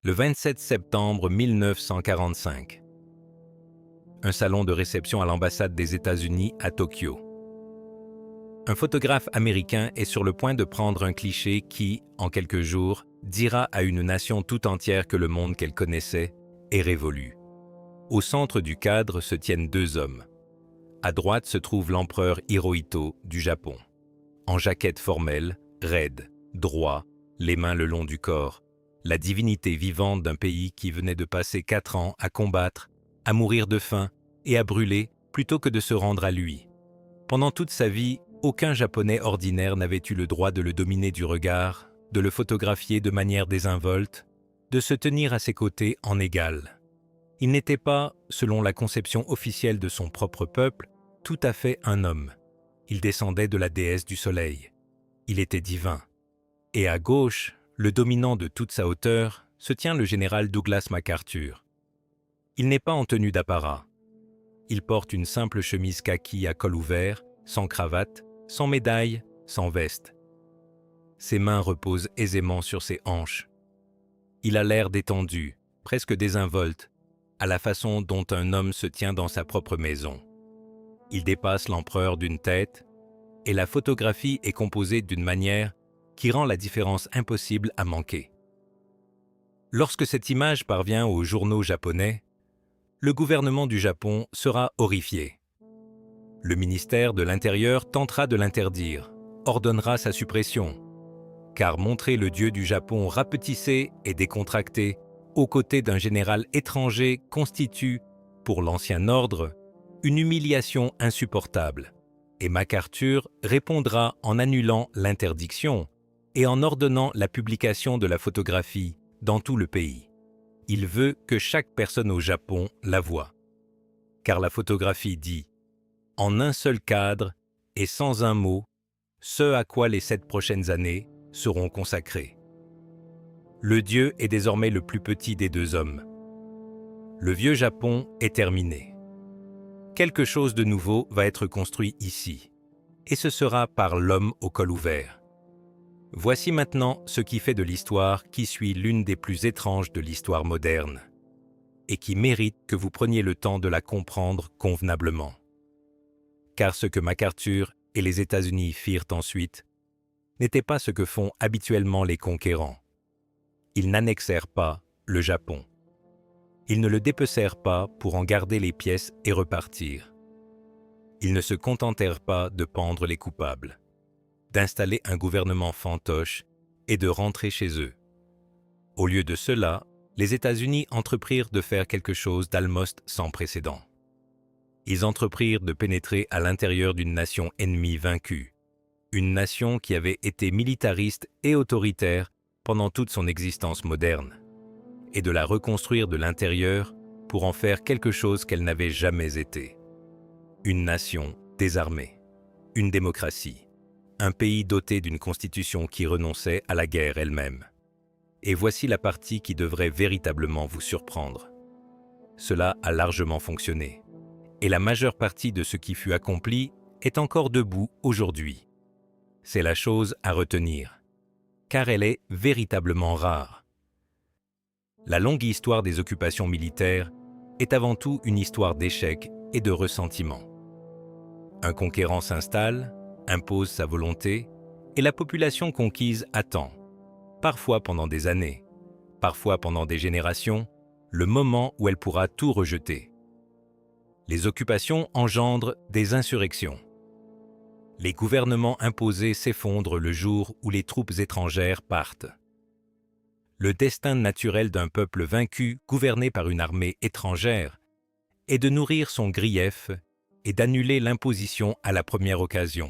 Le 27 septembre 1945. Un salon de réception à l'ambassade des États-Unis à Tokyo. Un photographe américain est sur le point de prendre un cliché qui, en quelques jours, dira à une nation tout entière que le monde qu'elle connaissait est révolu. Au centre du cadre se tiennent deux hommes. À droite se trouve l'empereur Hirohito du Japon. En jaquette formelle, raide, droit, les mains le long du corps, la divinité vivante d'un pays qui venait de passer 4 ans à combattre, à mourir de faim et à brûler plutôt que de se rendre à lui. Pendant toute sa vie, aucun Japonais ordinaire n'avait eu le droit de le dominer du regard, de le photographier de manière désinvolte, de se tenir à ses côtés en égal. Il n'était pas, selon la conception officielle de son propre peuple, tout à fait un homme. Il descendait de la déesse du soleil. Il était divin. Et à gauche, le dominant de toute sa hauteur, se tient le général Douglas MacArthur. Il n'est pas en tenue d'apparat. Il porte une simple chemise kaki à col ouvert, sans cravate, sans médaille, sans veste. Ses mains reposent aisément sur ses hanches. Il a l'air détendu, presque désinvolte, à la façon dont un homme se tient dans sa propre maison. Il dépasse l'empereur d'une tête, et la photographie est composée d'une manière qui rend la différence impossible à manquer. Lorsque cette image parvient aux journaux japonais, le gouvernement du Japon sera horrifié. Le ministère de l'Intérieur tentera de l'interdire, ordonnera sa suppression, car montrer le dieu du Japon rapetissé et décontracté aux côtés d'un général étranger constitue, pour l'ancien ordre, une humiliation insupportable. Et MacArthur répondra en annulant l'interdiction et en ordonnant la publication de la photographie dans tout le pays. Il veut que chaque personne au Japon la voie. Car la photographie dit, en un seul cadre et sans un mot, ce à quoi les 7 prochaines années seront consacrées. Le dieu est désormais le plus petit des deux hommes. Le vieux Japon est terminé. Quelque chose de nouveau va être construit ici, et ce sera par l'homme au col ouvert. Voici maintenant ce qui fait de l'histoire qui suit l'une des plus étranges de l'histoire moderne, et qui mérite que vous preniez le temps de la comprendre convenablement. Car ce que MacArthur et les États-Unis firent ensuite n'était pas ce que font habituellement les conquérants. Ils n'annexèrent pas le Japon. Ils ne le dépecèrent pas pour en garder les pièces et repartir. Ils ne se contentèrent pas de pendre les coupables, d'installer un gouvernement fantoche et de rentrer chez eux. Au lieu de cela, les États-Unis entreprirent de faire quelque chose d'almost sans précédent. Ils entreprirent de pénétrer à l'intérieur d'une nation ennemie vaincue, une nation qui avait été militariste et autoritaire pendant toute son existence moderne, et de la reconstruire de l'intérieur pour en faire quelque chose qu'elle n'avait jamais été. Une nation désarmée, une démocratie, un pays doté d'une constitution qui renonçait à la guerre elle-même. Et voici la partie qui devrait véritablement vous surprendre. Cela a largement fonctionné, et la majeure partie de ce qui fut accompli est encore debout aujourd'hui. C'est la chose à retenir, car elle est véritablement rare. La longue histoire des occupations militaires est avant tout une histoire d'échecs et de ressentiment. Un conquérant s'installe, impose sa volonté, et la population conquise attend, parfois pendant des années, parfois pendant des générations, le moment où elle pourra tout rejeter. Les occupations engendrent des insurrections. Les gouvernements imposés s'effondrent le jour où les troupes étrangères partent. Le destin naturel d'un peuple vaincu, gouverné par une armée étrangère, est de nourrir son grief et d'annuler l'imposition à la première occasion.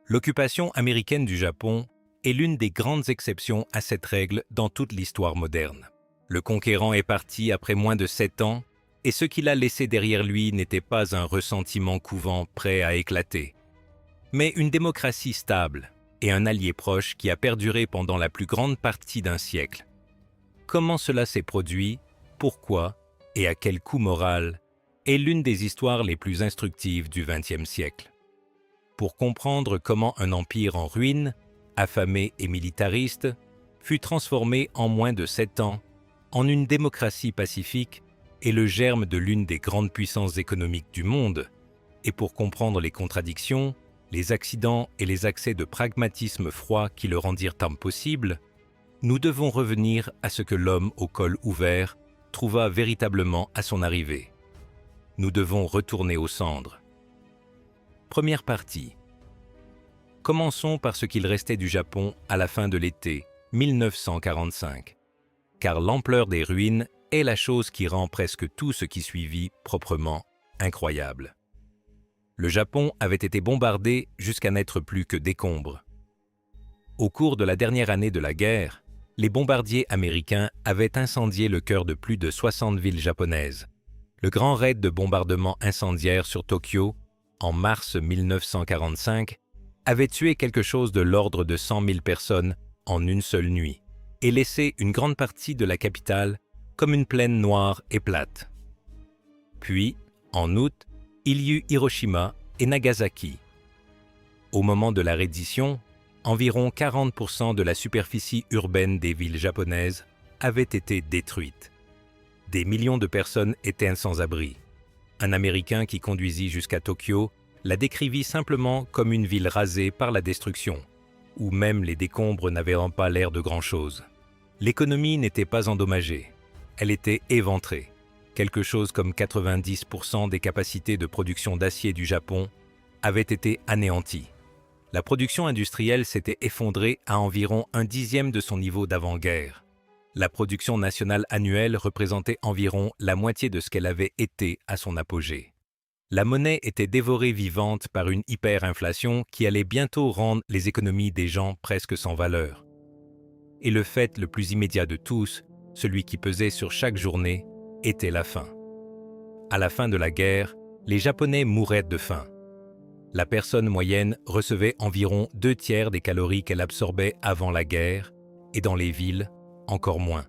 L'occupation américaine du Japon est l'une des grandes exceptions à cette règle dans toute l'histoire moderne. Le conquérant est parti après moins de 7 ans, et ce qu'il a laissé derrière lui n'était pas un ressentiment couvant prêt à éclater, mais une démocratie stable et un allié proche qui a perduré pendant la plus grande partie d'un siècle. Comment cela s'est produit, pourquoi et à quel coût moral est l'une des histoires les plus instructives du XXe siècle. Pour comprendre comment un empire en ruine, affamé et militariste, fut transformé en moins de 7 ans en une démocratie pacifique est le germe de l'une des grandes puissances économiques du monde, et pour comprendre les contradictions, les accidents et les accès de pragmatisme froid qui le rendirent impossible, nous devons revenir à ce que l'homme au col ouvert trouva véritablement à son arrivée. Nous devons retourner aux cendres. Première partie. Commençons par ce qu'il restait du Japon à la fin de l'été 1945, car l'ampleur des ruines est la chose qui rend presque tout ce qui suivit proprement incroyable. Le Japon avait été bombardé jusqu'à n'être plus que décombres. Au cours de la dernière année de la guerre, les bombardiers américains avaient incendié le cœur de plus de 60 villes japonaises. Le grand raid de bombardement incendiaire sur Tokyo, en mars 1945, avait tué quelque chose de l'ordre de 100 000 personnes en une seule nuit et laissé une grande partie de la capitale comme une plaine noire et plate. Puis, en août, il y eut Hiroshima et Nagasaki. Au moment de la reddition, environ 40% de la superficie urbaine des villes japonaises avait été détruite. Des millions de personnes étaient sans abri. Un Américain qui conduisit jusqu'à Tokyo la décrivit simplement comme une ville rasée par la destruction, où même les décombres n'avaient pas l'air de grand-chose. L'économie n'était pas endommagée, elle était éventrée. Quelque chose comme 90% des capacités de production d'acier du Japon avaient été anéanties. La production industrielle s'était effondrée à environ 1/10 de son niveau d'avant-guerre. La production nationale annuelle représentait environ la moitié de ce qu'elle avait été à son apogée. La monnaie était dévorée vivante par une hyperinflation qui allait bientôt rendre les économies des gens presque sans valeur. Et le fait le plus immédiat de tous, celui qui pesait sur chaque journée, était la faim. À la fin de la guerre, les Japonais mouraient de faim. La personne moyenne recevait environ 2/3 des calories qu'elle absorbait avant la guerre, et dans les villes, encore moins.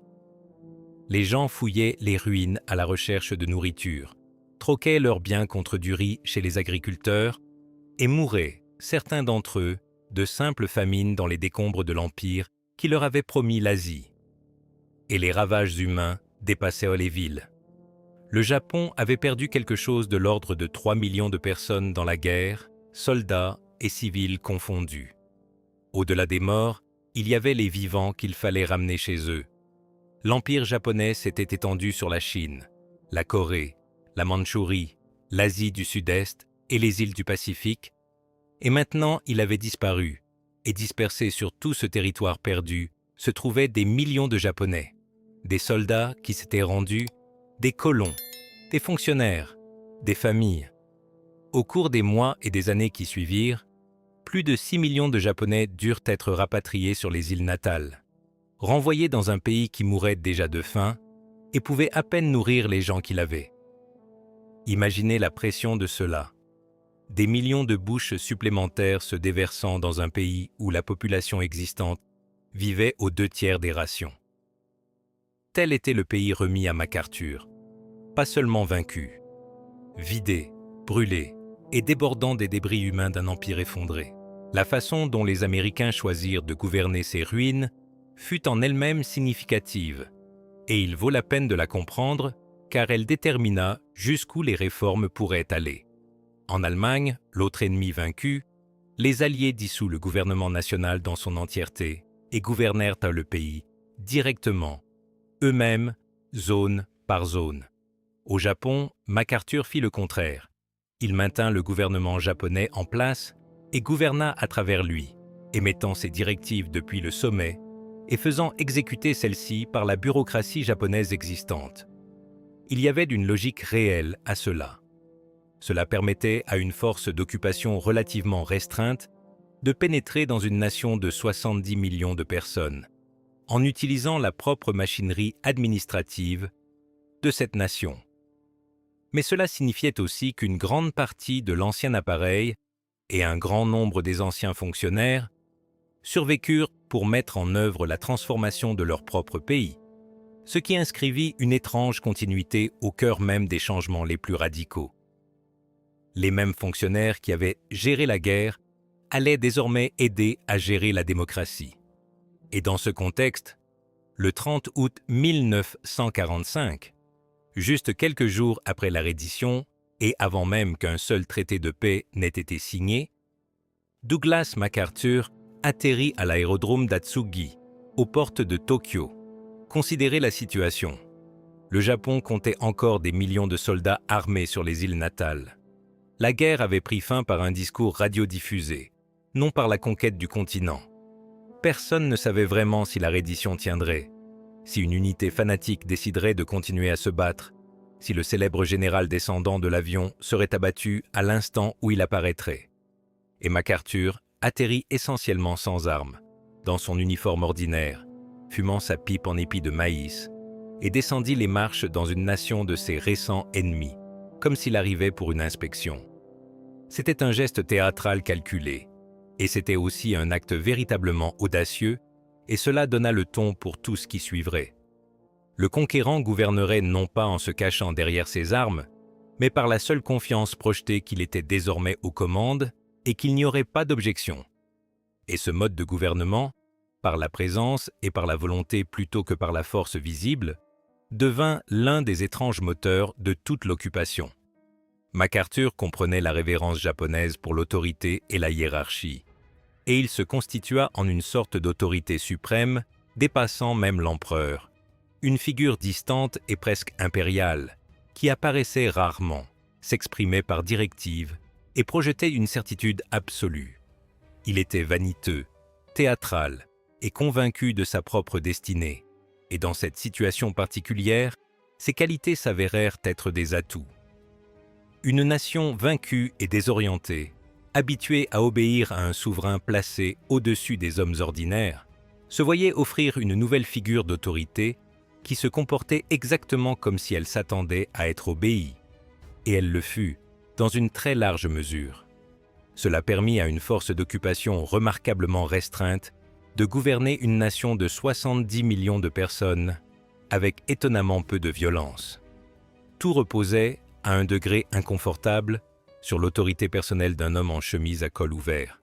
Les gens fouillaient les ruines à la recherche de nourriture, troquaient leurs biens contre du riz chez les agriculteurs et mouraient, certains d'entre eux, de simples famines dans les décombres de l'Empire qui leur avaient promis l'Asie. Et les ravages humains dépassaient les villes. Le Japon avait perdu quelque chose de l'ordre de 3 millions de personnes dans la guerre, soldats et civils confondus. Au-delà des morts, il y avait les vivants qu'il fallait ramener chez eux. L'Empire japonais s'était étendu sur la Chine, la Corée, la Mandchourie, l'Asie du Sud-Est et les îles du Pacifique, et maintenant il avait disparu, et dispersés sur tout ce territoire perdu se trouvaient des millions de Japonais, des soldats qui s'étaient rendus, des colons, des fonctionnaires, des familles. Au cours des mois et des années qui suivirent, plus de 6 millions de Japonais durent être rapatriés sur les îles natales, renvoyés dans un pays qui mourait déjà de faim et pouvait à peine nourrir les gens qu'il avait. Imaginez la pression de cela. Des millions de bouches supplémentaires se déversant dans un pays où la population existante vivait aux 2/3 des rations. Tel était le pays remis à MacArthur, pas seulement vaincu, vidé, brûlé et débordant des débris humains d'un empire effondré. La façon dont les Américains choisirent de gouverner ces ruines fut en elle-même significative, et il vaut la peine de la comprendre car elle détermina jusqu'où les réformes pourraient aller. En Allemagne, l'autre ennemi vaincu, les Alliés dissous le gouvernement national dans son entièreté et gouvernèrent le pays directement, eux-mêmes, zone par zone. Au Japon, MacArthur fit le contraire. Il maintint le gouvernement japonais en place et gouverna à travers lui, émettant ses directives depuis le sommet et faisant exécuter celles-ci par la bureaucratie japonaise existante. Il y avait une logique réelle à cela. Cela permettait à une force d'occupation relativement restreinte de pénétrer dans une nation de 70 millions de personnes, en utilisant la propre machinerie administrative de cette nation. Mais cela signifiait aussi qu'une grande partie de l'ancien appareil et un grand nombre des anciens fonctionnaires survécurent pour mettre en œuvre la transformation de leur propre pays, ce qui inscrivit une étrange continuité au cœur même des changements les plus radicaux. Les mêmes fonctionnaires qui avaient géré la guerre allaient désormais aider à gérer la démocratie. Et dans ce contexte, le 30 août 1945, juste quelques jours après la reddition et avant même qu'un seul traité de paix n'ait été signé, Douglas MacArthur atterrit à l'aérodrome d'Atsugi, aux portes de Tokyo. Considérez la situation. Le Japon comptait encore des millions de soldats armés sur les îles natales. La guerre avait pris fin par un discours radiodiffusé, non par la conquête du continent. Personne ne savait vraiment si la reddition tiendrait, si une unité fanatique déciderait de continuer à se battre, si le célèbre général descendant de l'avion serait abattu à l'instant où il apparaîtrait. Et MacArthur atterrit essentiellement sans armes, dans son uniforme ordinaire, fumant sa pipe en épi de maïs, et descendit les marches dans une nation de ses récents ennemis, comme s'il arrivait pour une inspection. C'était un geste théâtral calculé, et c'était aussi un acte véritablement audacieux, et cela donna le ton pour tout ce qui suivrait. Le conquérant gouvernerait non pas en se cachant derrière ses armes, mais par la seule confiance projetée qu'il était désormais aux commandes et qu'il n'y aurait pas d'objection. Et ce mode de gouvernement, par la présence et par la volonté plutôt que par la force visible, devint l'un des étranges moteurs de toute l'occupation. MacArthur comprenait la révérence japonaise pour l'autorité et la hiérarchie, et il se constitua en une sorte d'autorité suprême, dépassant même l'empereur, une figure distante et presque impériale, qui apparaissait rarement, s'exprimait par directive et projetait une certitude absolue. Il était vaniteux, théâtral et convaincu de sa propre destinée, et dans cette situation particulière, ses qualités s'avérèrent être des atouts. Une nation vaincue et désorientée, habituée à obéir à un souverain placé au-dessus des hommes ordinaires, se voyait offrir une nouvelle figure d'autorité qui se comportait exactement comme si elle s'attendait à être obéie, et elle le fut, dans une très large mesure. Cela permit à une force d'occupation remarquablement restreinte de gouverner une nation de 70 millions de personnes avec étonnamment peu de violence. Tout reposait, à un degré inconfortable, sur l'autorité personnelle d'un homme en chemise à col ouvert.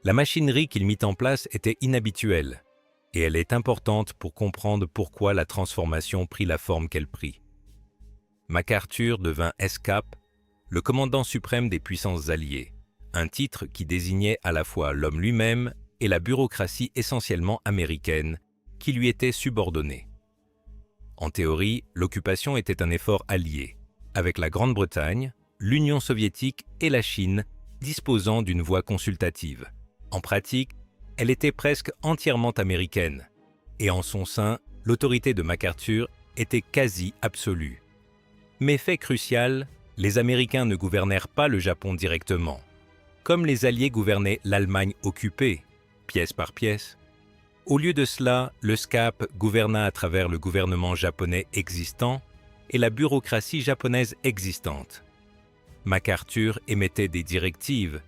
La machinerie qu'il mit en place était inhabituelle, et elle est importante pour comprendre pourquoi la transformation prit la forme qu'elle prit. MacArthur devint SCAP, le commandant suprême des puissances alliées, un titre qui désignait à la fois l'homme lui-même et la bureaucratie essentiellement américaine, qui lui était subordonnée. En théorie, l'occupation était un effort allié, avec la Grande-Bretagne, l'Union soviétique et la Chine disposant d'une voix consultative. En pratique, elle était presque entièrement américaine, et en son sein, l'autorité de MacArthur était quasi absolue. Mais fait crucial, les Américains ne gouvernèrent pas le Japon directement, comme les Alliés gouvernaient l'Allemagne occupée, pièce par pièce. Au lieu de cela, le SCAP gouverna à travers le gouvernement japonais existant et la bureaucratie japonaise existante. MacArthur émettait des directives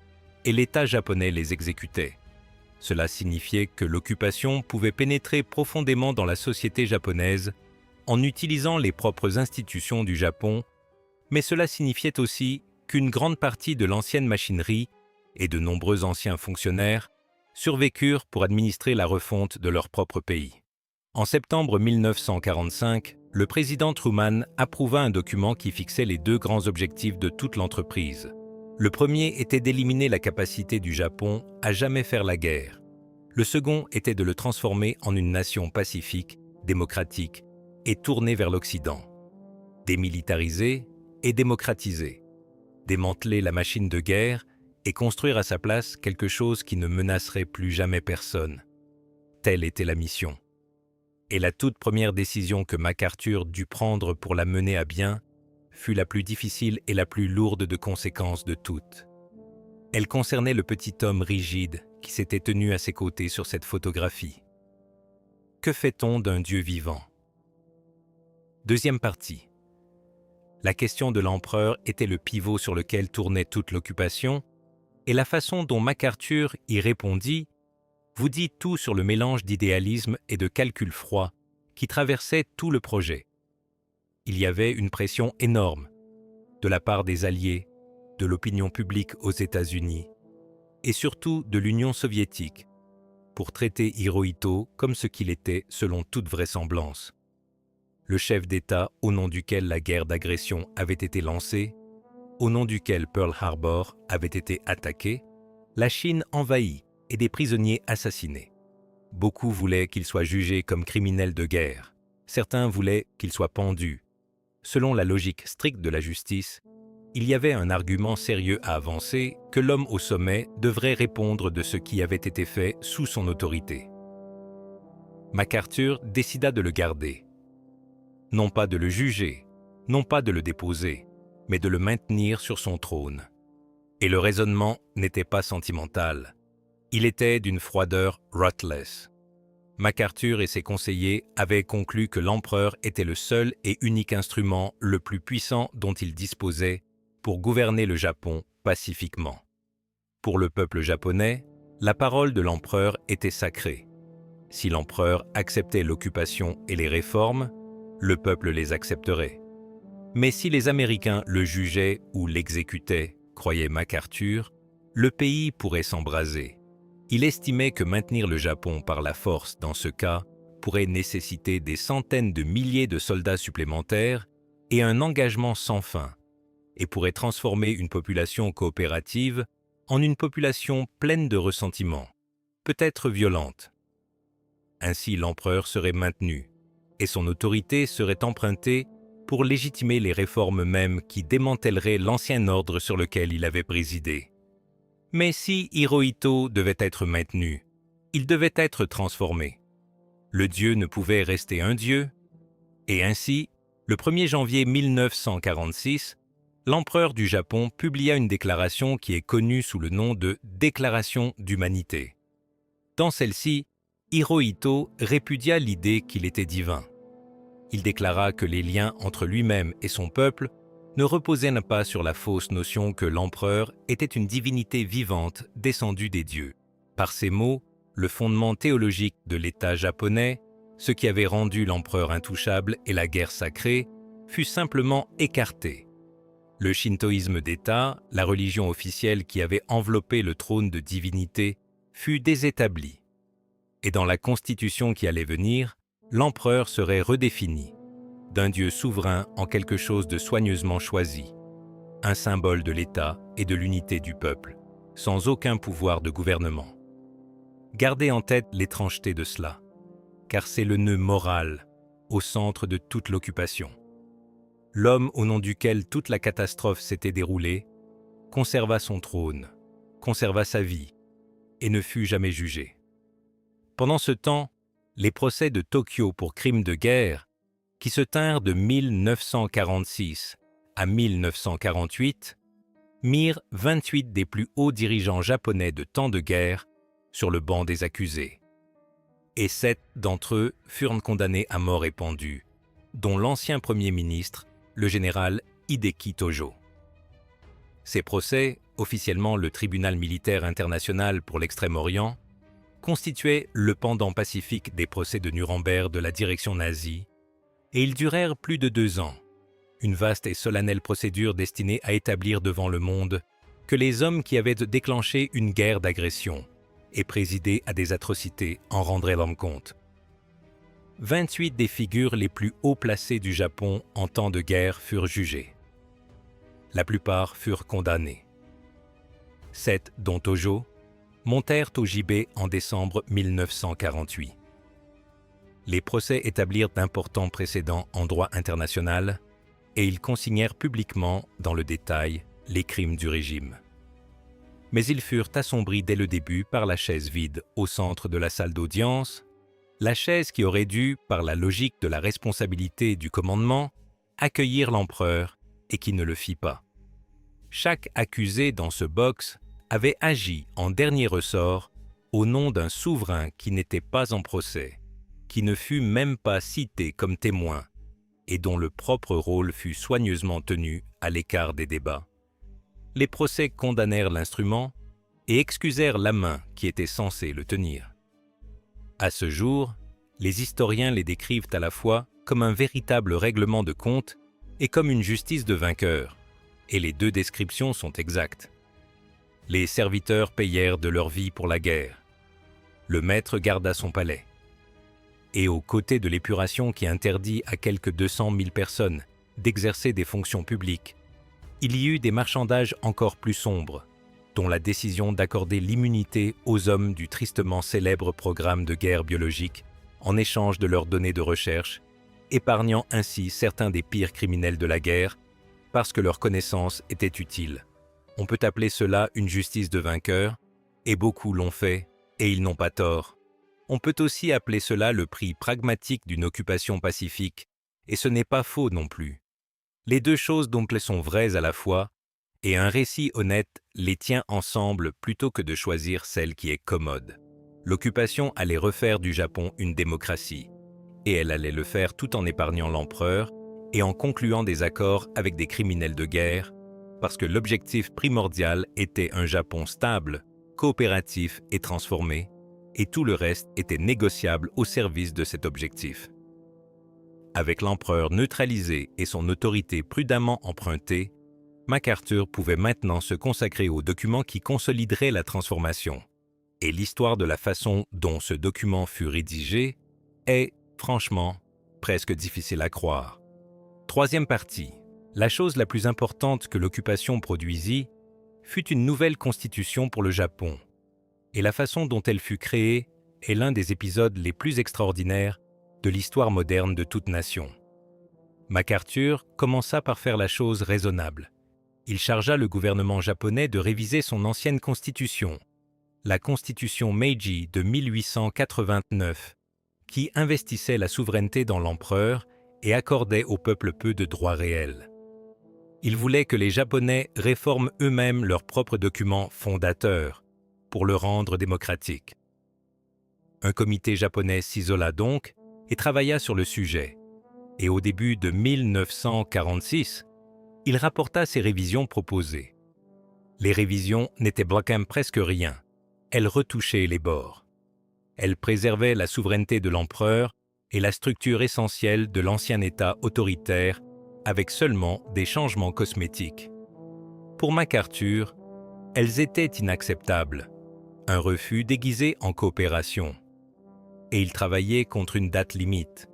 et l'État japonais les exécutait. Cela signifiait que l'occupation pouvait pénétrer profondément dans la société japonaise en utilisant les propres institutions du Japon, mais cela signifiait aussi qu'une grande partie de l'ancienne machinerie et de nombreux anciens fonctionnaires survécurent pour administrer la refonte de leur propre pays. En septembre 1945, le président Truman approuva un document qui fixait les deux grands objectifs de toute l'entreprise. Le premier était d'éliminer la capacité du Japon à jamais faire la guerre. Le second était de le transformer en une nation pacifique, démocratique et tournée vers l'Occident. Démilitariser et démocratiser. Démanteler la machine de guerre et construire à sa place quelque chose qui ne menacerait plus jamais personne. Telle était la mission. Et la toute première décision que MacArthur dut prendre pour la mener à bien fut la plus difficile et la plus lourde de conséquences de toutes. Elle concernait le petit homme rigide qui s'était tenu à ses côtés sur cette photographie. Que fait-on d'un Dieu vivant? Deuxième partie. La question de l'empereur était le pivot sur lequel tournait toute l'occupation, et la façon dont MacArthur y répondit vous dit tout sur le mélange d'idéalisme et de calcul froid qui traversait tout le projet. Il y avait une pression énorme de la part des Alliés, de l'opinion publique aux États-Unis et surtout de l'Union soviétique, pour traiter Hirohito comme ce qu'il était selon toute vraisemblance. Le chef d'État au nom duquel la guerre d'agression avait été lancée, au nom duquel Pearl Harbor avait été attaqué, la Chine envahie et des prisonniers assassinés. Beaucoup voulaient qu'il soit jugé comme criminel de guerre. Certains voulaient qu'il soit pendu. Selon la logique stricte de la justice, il y avait un argument sérieux à avancer que l'homme au sommet devrait répondre de ce qui avait été fait sous son autorité. MacArthur décida de le garder. Non pas de le juger, non pas de le déposer, mais de le maintenir sur son trône. Et le raisonnement n'était pas sentimental. Il était d'une froideur ruthless. MacArthur et ses conseillers avaient conclu que l'empereur était le seul et unique instrument le plus puissant dont il disposait pour gouverner le Japon pacifiquement. Pour le peuple japonais, la parole de l'empereur était sacrée. Si l'empereur acceptait l'occupation et les réformes, le peuple les accepterait. Mais si les Américains le jugeaient ou l'exécutaient, croyait MacArthur, le pays pourrait s'embraser. Il estimait que maintenir le Japon par la force dans ce cas pourrait nécessiter des centaines de milliers de soldats supplémentaires et un engagement sans fin, et pourrait transformer une population coopérative en une population pleine de ressentiment, peut-être violente. Ainsi l'empereur serait maintenu, et son autorité serait empruntée pour légitimer les réformes mêmes qui démantèleraient l'ancien ordre sur lequel il avait présidé. Mais si Hirohito devait être maintenu, il devait être transformé. Le dieu ne pouvait rester un dieu, et ainsi, le 1er janvier 1946, l'empereur du Japon publia une déclaration qui est connue sous le nom de « Déclaration d'humanité ». Dans celle-ci, Hirohito répudia l'idée qu'il était divin. Il déclara que les liens entre lui-même et son peuple ne reposaient pas sur la fausse notion que l'empereur était une divinité vivante descendue des dieux. Par ces mots, le fondement théologique de l'État japonais, ce qui avait rendu l'empereur intouchable et la guerre sacrée, fut simplement écarté. Le shintoïsme d'État, la religion officielle qui avait enveloppé le trône de divinité, fut désétabli. Et dans la constitution qui allait venir, l'empereur serait redéfini, d'un dieu souverain en quelque chose de soigneusement choisi, un symbole de l'État et de l'unité du peuple, sans aucun pouvoir de gouvernement. Gardez en tête l'étrangeté de cela, car c'est le nœud moral au centre de toute l'occupation. L'homme au nom duquel toute la catastrophe s'était déroulée conserva son trône, conserva sa vie et ne fut jamais jugé. Pendant ce temps, les procès de Tokyo pour crimes de guerre, qui se tinrent de 1946 à 1948, mirent 28 des plus hauts dirigeants japonais de temps de guerre sur le banc des accusés. Et 7 d'entre eux furent condamnés à mort et pendus, dont l'ancien Premier ministre, le général Hideki Tojo. Ces procès, officiellement le Tribunal militaire international pour l'Extrême-Orient, constituaient le pendant pacifique des procès de Nuremberg de la direction nazie, et ils durèrent plus de 2 ans, une vaste et solennelle procédure destinée à établir devant le monde que les hommes qui avaient déclenché une guerre d'agression et présidé à des atrocités en rendraient l'homme compte. 28 des figures les plus haut placées du Japon en temps de guerre furent jugées. La plupart furent condamnés. 7, dont Tojo, montèrent au gibet en décembre 1948. Les procès établirent d'importants précédents en droit international et ils consignèrent publiquement, dans le détail, les crimes du régime. Mais ils furent assombris dès le début par la chaise vide au centre de la salle d'audience, la chaise qui aurait dû, par la logique de la responsabilité du commandement, accueillir l'empereur et qui ne le fit pas. Chaque accusé dans ce box avait agi en dernier ressort au nom d'un souverain qui n'était pas en procès, qui ne fut même pas cité comme témoin et dont le propre rôle fut soigneusement tenu à l'écart des débats. Les procès condamnèrent l'instrument et excusèrent la main qui était censée le tenir. À ce jour, les historiens les décrivent à la fois comme un véritable règlement de compte et comme une justice de vainqueur, et les deux descriptions sont exactes. Les serviteurs payèrent de leur vie pour la guerre. le maître garda son palais. Et aux côtés de l'épuration qui interdit à quelques 200 000 personnes d'exercer des fonctions publiques, il y eut des marchandages encore plus sombres, dont la décision d'accorder l'immunité aux hommes du tristement célèbre programme de guerre biologique en échange de leurs données de recherche, épargnant ainsi certains des pires criminels de la guerre parce que leur connaissance était utile. On peut appeler cela une justice de vainqueur, et beaucoup l'ont fait, et ils n'ont pas tort. On peut aussi appeler cela le prix pragmatique d'une occupation pacifique, et ce n'est pas faux non plus. Les deux choses donc sont vraies à la fois, et un récit honnête les tient ensemble plutôt que de choisir celle qui est commode. L'occupation allait refaire du Japon une démocratie, et elle allait le faire tout en épargnant l'empereur et en concluant des accords avec des criminels de guerre, parce que l'objectif primordial était un Japon stable, coopératif et transformé, et tout le reste était négociable au service de cet objectif. Avec l'empereur neutralisé et son autorité prudemment empruntée, MacArthur pouvait maintenant se consacrer aux documents qui consolideraient la transformation. Et l'histoire de la façon dont ce document fut rédigé est, franchement, presque difficile à croire. Troisième partie. La chose la plus importante que l'occupation produisit fut une nouvelle constitution pour le Japon. Et la façon dont elle fut créée est l'un des épisodes les plus extraordinaires de l'histoire moderne de toute nation. MacArthur commença par faire la chose raisonnable. Il chargea le gouvernement japonais de réviser son ancienne constitution, la constitution Meiji de 1889, qui investissait la souveraineté dans l'empereur et accordait au peuple peu de droits réels. Il voulait que les Japonais réforment eux-mêmes leurs propres documents fondateurs pour le rendre démocratique. Un comité japonais s'isola donc et travailla sur le sujet. Et au début de 1946, il rapporta ses révisions proposées. Les révisions n'étaient presque rien. Elles retouchaient les bords. Elles préservaient la souveraineté de l'empereur et la structure essentielle de l'ancien État autoritaire avec seulement des changements cosmétiques. Pour MacArthur, elles étaient inacceptables, un refus déguisé en coopération. Et il travaillait contre une date limite,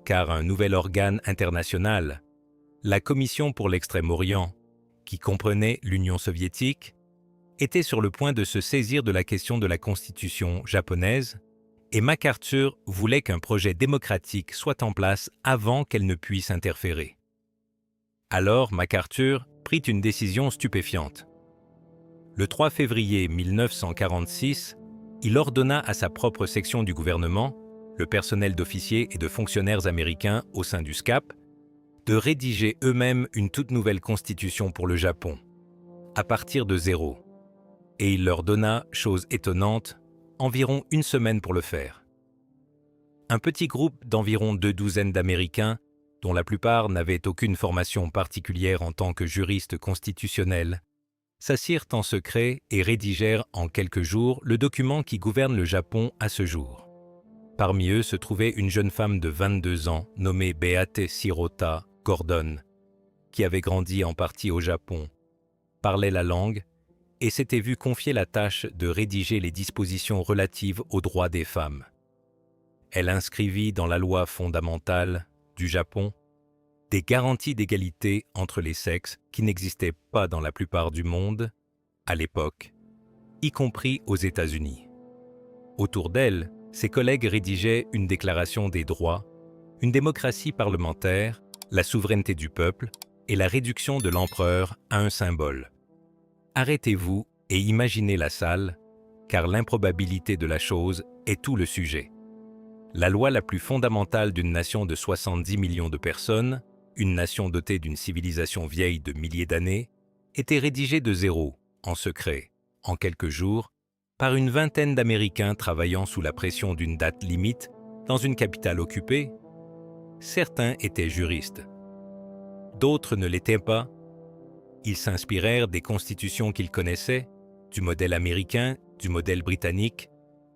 car un nouvel organe international, la Commission pour l'Extrême-Orient, qui comprenait l'Union soviétique, était sur le point de se saisir de la question de la constitution japonaise, et MacArthur voulait qu'un projet démocratique soit en place avant qu'elle ne puisse interférer. Alors MacArthur prit une décision stupéfiante. Le 3 février 1946, il ordonna à sa propre section du gouvernement, le personnel d'officiers et de fonctionnaires américains au sein du SCAP, de rédiger eux-mêmes une toute nouvelle constitution pour le Japon, à partir de zéro. Et il leur donna, chose étonnante, environ une semaine pour le faire. Un petit groupe d'environ 2 douzaines d'Américains, dont la plupart n'avaient aucune formation particulière en tant que juristes constitutionnels, s'assirent en secret et rédigèrent en quelques jours le document qui gouverne le Japon à ce jour. Parmi eux se trouvait une jeune femme de 22 ans nommée Beate Sirota Gordon, qui avait grandi en partie au Japon, parlait la langue et s'était vue confier la tâche de rédiger les dispositions relatives aux droits des femmes. Elle inscrivit dans la loi fondamentale du Japon des garanties d'égalité entre les sexes qui n'existaient pas dans la plupart du monde à l'époque, y compris aux États-Unis. Autour d'elle, ses collègues rédigeaient une déclaration des droits, une démocratie parlementaire, la souveraineté du peuple et la réduction de l'empereur à un symbole. Arrêtez-vous et imaginez la salle, car l'improbabilité de la chose est tout le sujet. La loi la plus fondamentale d'une nation de 70 millions de personnes, une nation dotée d'une civilisation vieille de milliers d'années, était rédigée de zéro, en secret, en quelques jours, par une vingtaine d'Américains travaillant sous la pression d'une date limite dans une capitale occupée. Certains étaient juristes. D'autres ne l'étaient pas. Ils s'inspirèrent des constitutions qu'ils connaissaient, du modèle américain, du modèle britannique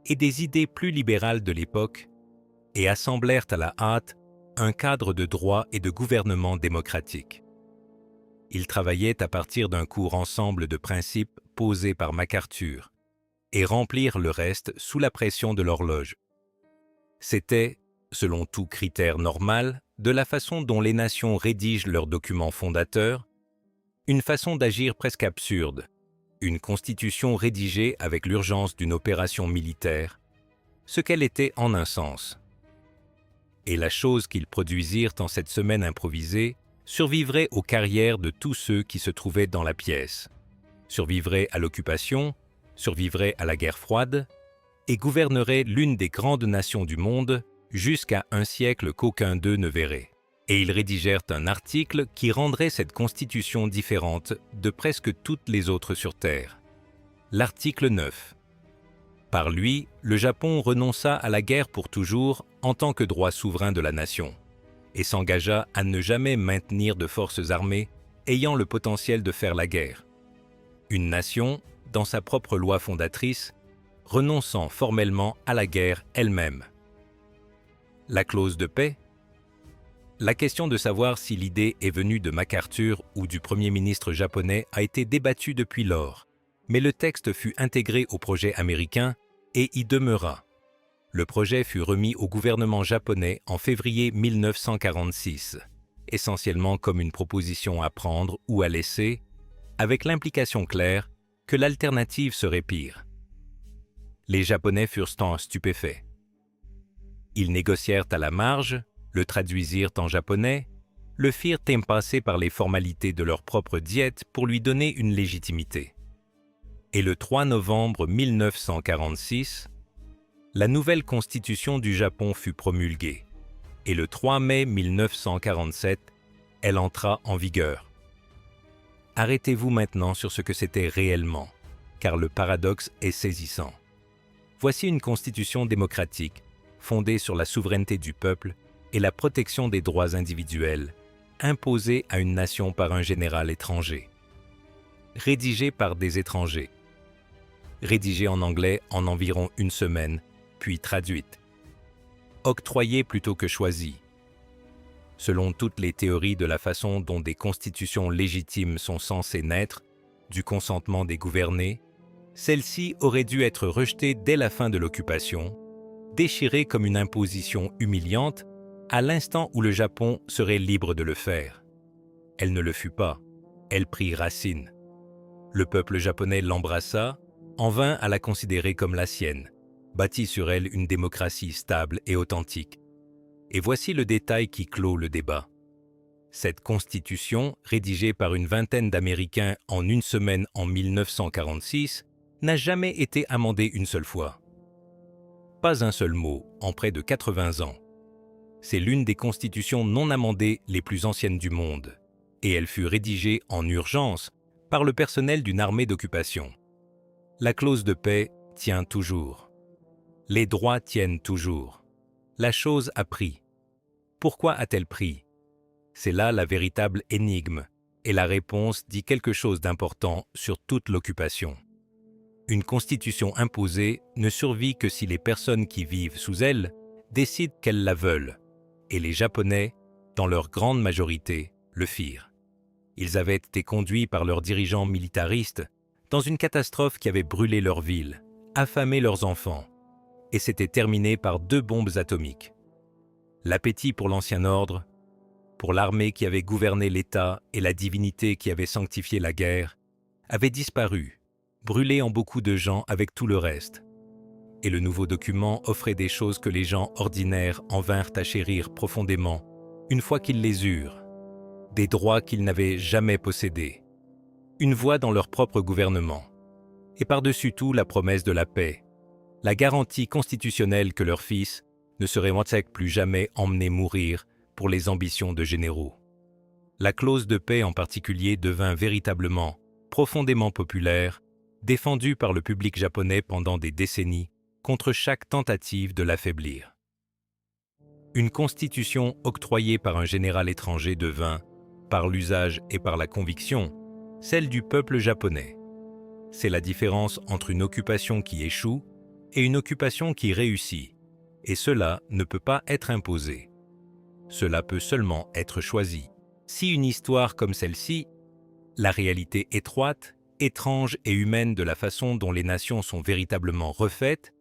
et des idées plus libérales de l'époque, et assemblèrent à la hâte un cadre de droit et de gouvernement démocratique. Ils travaillaient à partir d'un court ensemble de principes posés par MacArthur, et remplir le reste sous la pression de l'horloge. C'était, selon tout critère normal, de la façon dont les nations rédigent leurs documents fondateurs, une façon d'agir presque absurde, une constitution rédigée avec l'urgence d'une opération militaire, ce qu'elle était en un sens. Et la chose qu'ils produisirent en cette semaine improvisée survivrait aux carrières de tous ceux qui se trouvaient dans la pièce, survivrait à l'occupation, survivrait à la guerre froide, et gouvernerait l'une des grandes nations du monde jusqu'à un siècle qu'aucun d'eux ne verrait. Et ils rédigèrent un article qui rendrait cette constitution différente de presque toutes les autres sur Terre. L'article 9. Par lui, le Japon renonça à la guerre pour toujours en tant que droit souverain de la nation, et s'engagea à ne jamais maintenir de forces armées ayant le potentiel de faire la guerre. Une nation, dans sa propre loi fondatrice, renonçant formellement à la guerre elle-même. La clause de paix. La question de savoir si l'idée est venue de MacArthur ou du Premier ministre japonais a été débattue depuis lors, mais le texte fut intégré au projet américain et y demeura. Le projet fut remis au gouvernement japonais en février 1946, essentiellement comme une proposition à prendre ou à laisser, avec l'implication claire que l'alternative serait pire. Les Japonais furent stupéfaits. Ils négocièrent à la marge, le traduisirent en japonais, le firent impasser par les formalités de leur propre diète pour lui donner une légitimité. Et le 3 novembre 1946, la nouvelle constitution du Japon fut promulguée, et le 3 mai 1947, elle entra en vigueur. Arrêtez-vous maintenant sur ce que c'était réellement, car le paradoxe est saisissant. Voici une constitution démocratique, fondée sur la souveraineté du peuple et la protection des droits individuels, imposée à une nation par un général étranger. Rédigée par des étrangers. Rédigée en anglais en environ une semaine, puis traduite. Octroyée plutôt que choisie. Selon toutes les théories de la façon dont des constitutions légitimes sont censées naître, du consentement des gouvernés, celle-ci aurait dû être rejetée dès la fin de l'occupation, déchirée comme une imposition humiliante, à l'instant où le Japon serait libre de le faire. Elle ne le fut pas, elle prit racine. Le peuple japonais l'embrassa, en vint à la considérer comme la sienne, bâtit sur elle une démocratie stable et authentique. Et voici le détail qui clôt le débat. Cette constitution, rédigée par une vingtaine d'Américains en une semaine en 1946, n'a jamais été amendée une seule fois. Pas un seul mot en près de 80 ans. C'est l'une des constitutions non amendées les plus anciennes du monde, et elle fut rédigée en urgence par le personnel d'une armée d'occupation. La clause de paix tient toujours. Les droits tiennent toujours. La chose a pris. Pourquoi a-t-elle pris? C'est là la véritable énigme, et la réponse dit quelque chose d'important sur toute l'occupation. Une constitution imposée ne survit que si les personnes qui vivent sous elle décident qu'elles la veulent, et les Japonais, dans leur grande majorité, le firent. Ils avaient été conduits par leurs dirigeants militaristes dans une catastrophe qui avait brûlé leur ville, affamé leurs enfants, et s'était terminée par 2 bombes atomiques. L'appétit pour l'ancien ordre, pour l'armée qui avait gouverné l'État et la divinité qui avait sanctifié la guerre, avait disparu, brûlé en beaucoup de gens avec tout le reste. Et le nouveau document offrait des choses que les gens ordinaires en vinrent à chérir profondément, une fois qu'ils les eurent, des droits qu'ils n'avaient jamais possédés, une voix dans leur propre gouvernement, et par-dessus tout la promesse de la paix, la garantie constitutionnelle que leurs fils ne seraient plus jamais emmenés mourir pour les ambitions de généraux. La clause de paix en particulier devint véritablement, profondément populaire, défendue par le public japonais pendant des décennies contre chaque tentative de l'affaiblir. Une constitution octroyée par un général étranger devint, par l'usage et par la conviction, celle du peuple japonais. C'est la différence entre une occupation qui échoue et une occupation qui réussit, et cela ne peut pas être imposé. Cela peut seulement être choisi. Si une histoire comme celle-ci, la réalité étroite, étrange et humaine de la façon dont les nations sont véritablement refaites,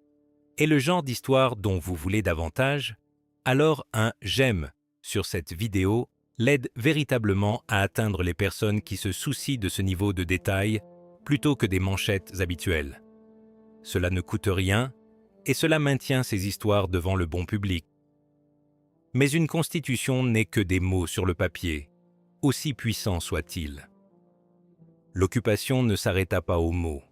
est le genre d'histoire dont vous voulez davantage, alors un « j'aime » sur cette vidéo l'aide véritablement à atteindre les personnes qui se soucient de ce niveau de détail plutôt que des manchettes habituelles. Cela ne coûte rien et cela maintient ces histoires devant le bon public. Mais une constitution n'est que des mots sur le papier, aussi puissants soient-ils. L'occupation ne s'arrêta pas aux mots.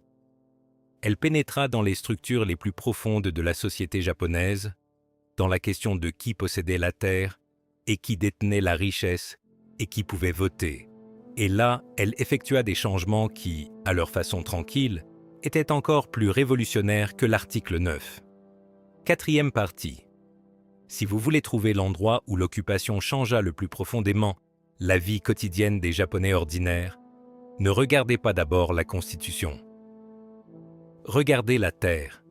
Elle pénétra dans les structures les plus profondes de la société japonaise, dans la question de qui possédait la terre et qui détenait la richesse et qui pouvait voter. Et là, elle effectua des changements qui, à leur façon tranquille, étaient encore plus révolutionnaires que l'article 9. Quatrième partie. Si vous voulez trouver l'endroit où l'occupation changea le plus profondément la vie quotidienne des Japonais ordinaires, ne regardez pas d'abord la Constitution. Regardez la terre.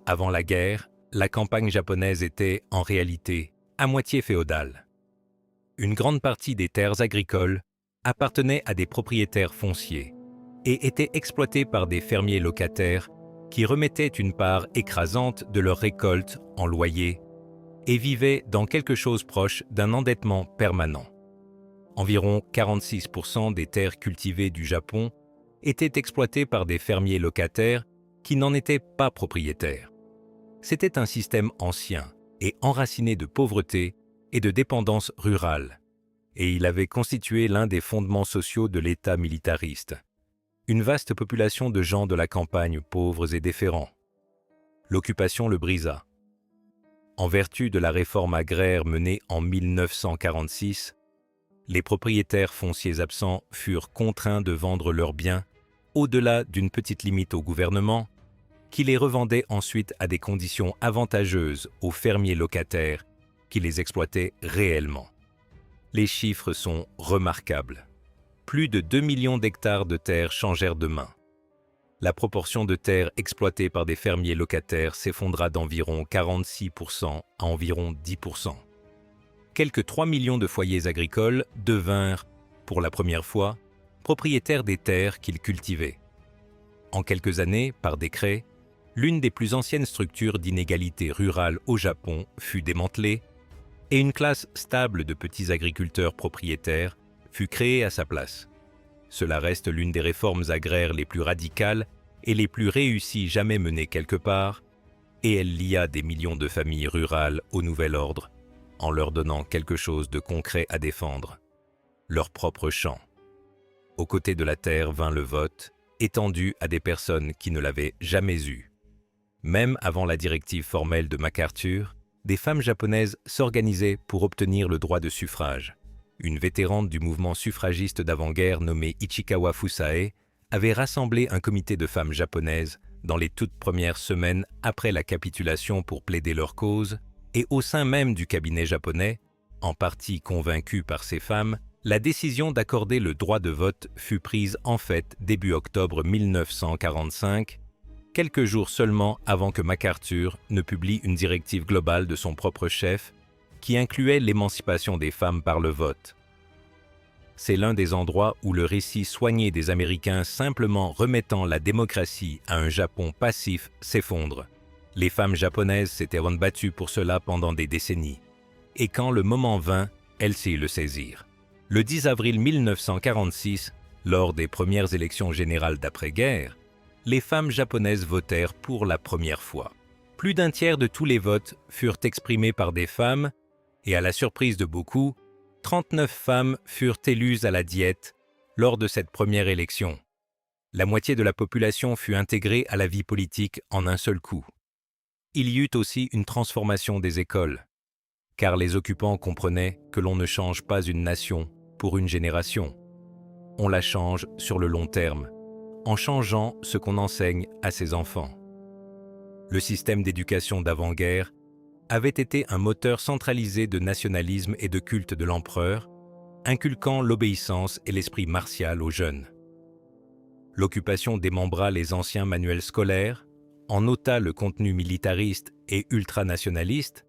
Avant la guerre, la campagne japonaise était, en réalité, à moitié féodale. Une grande partie des terres agricoles appartenaient à des propriétaires fonciers et étaient exploitées par des fermiers locataires qui remettaient une part écrasante de leurs récoltes en loyer et vivaient dans quelque chose proche d'un endettement permanent. Environ 46% des terres cultivées du Japon étaient exploitées par des fermiers locataires qui n'en étaient pas propriétaires. C'était un système ancien et enraciné de pauvreté et de dépendance rurale, et il avait constitué l'un des fondements sociaux de l'État militariste. Une vaste population de gens de la campagne pauvres et déférents. L'occupation le brisa. En vertu de la réforme agraire menée en 1946, les propriétaires fonciers absents furent contraints de vendre leurs biens au-delà d'une petite limite au gouvernement, qui les revendait ensuite à des conditions avantageuses aux fermiers locataires qui les exploitaient réellement. Les chiffres sont remarquables. Plus de 2 millions d'hectares de terre changèrent de main. La proportion de terres exploitées par des fermiers locataires s'effondra d'environ 46% à environ 10%. Quelques 3 millions de foyers agricoles devinrent, pour la première fois, propriétaires des terres qu'ils cultivaient. En quelques années, par décret, l'une des plus anciennes structures d'inégalité rurale au Japon fut démantelée et une classe stable de petits agriculteurs propriétaires fut créée à sa place. Cela reste l'une des réformes agraires les plus radicales et les plus réussies jamais menées quelque part, et elle lia des millions de familles rurales au nouvel ordre, en leur donnant quelque chose de concret à défendre, leur propre champ. Aux côtés de la terre vint le vote, étendu à des personnes qui ne l'avaient jamais eu. Même avant la directive formelle de MacArthur, des femmes japonaises s'organisaient pour obtenir le droit de suffrage. Une vétérante du mouvement suffragiste d'avant-guerre nommée Ichikawa Fusae avait rassemblé un comité de femmes japonaises dans les toutes premières semaines après la capitulation pour plaider leur cause, et au sein même du cabinet japonais, en partie convaincue par ces femmes, la décision d'accorder le droit de vote fut prise en fait début octobre 1945, quelques jours seulement avant que MacArthur ne publie une directive globale de son propre chef qui incluait l'émancipation des femmes par le vote. C'est l'un des endroits où le récit soigné des Américains simplement remettant la démocratie à un Japon passif s'effondre. Les femmes japonaises s'étaient battues pour cela pendant des décennies. Et quand le moment vint, elles s'y le saisirent. Le 10 avril 1946, lors des premières élections générales d'après-guerre, les femmes japonaises votèrent pour la première fois. Plus d'un tiers de tous les votes furent exprimés par des femmes, et à la surprise de beaucoup, 39 femmes furent élues à la diète lors de cette première élection. La moitié de la population fut intégrée à la vie politique en un seul coup. Il y eut aussi une transformation des écoles, car les occupants comprenaient que l'on ne change pas une nation pour une génération. On la change sur le long terme, en changeant ce qu'on enseigne à ses enfants. Le système d'éducation d'avant-guerre avait été un moteur centralisé de nationalisme et de culte de l'empereur, inculquant l'obéissance et l'esprit martial aux jeunes. L'occupation démembra les anciens manuels scolaires, en ôta le contenu militariste et ultranationaliste,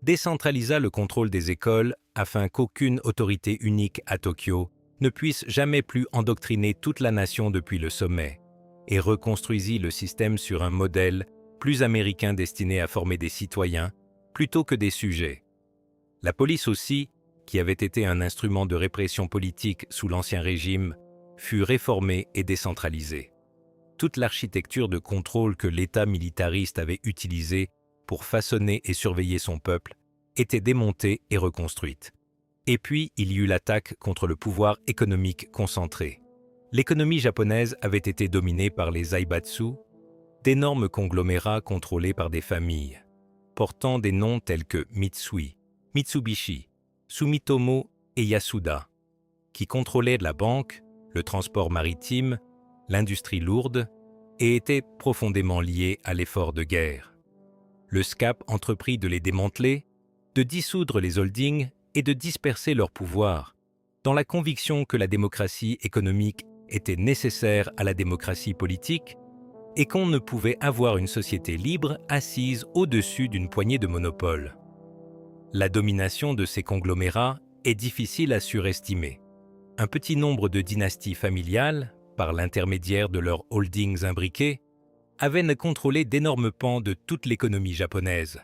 décentralisa le contrôle des écoles afin qu'aucune autorité unique à Tokyo ne puisse jamais plus endoctriner toute la nation depuis le sommet, et reconstruisit le système sur un modèle plus américain destiné à former des citoyens plutôt que des sujets. La police aussi, qui avait été un instrument de répression politique sous l'Ancien Régime, fut réformée et décentralisée. Toute l'architecture de contrôle que l'État militariste avait utilisée pour façonner et surveiller son peuple était démontée et reconstruite. Et puis, il y eut l'attaque contre le pouvoir économique concentré. L'économie japonaise avait été dominée par les zaibatsu, d'énormes conglomérats contrôlés par des familles, portant des noms tels que Mitsui, Mitsubishi, Sumitomo et Yasuda, qui contrôlaient la banque, le transport maritime, l'industrie lourde et étaient profondément liés à l'effort de guerre. Le SCAP entreprit de les démanteler, de dissoudre les holdings et de disperser leur pouvoir, dans la conviction que la démocratie économique était nécessaire à la démocratie politique et qu'on ne pouvait avoir une société libre assise au-dessus d'une poignée de monopoles. La domination de ces conglomérats est difficile à surestimer. Un petit nombre de dynasties familiales, par l'intermédiaire de leurs holdings imbriqués, avaient contrôlé d'énormes pans de toute l'économie japonaise.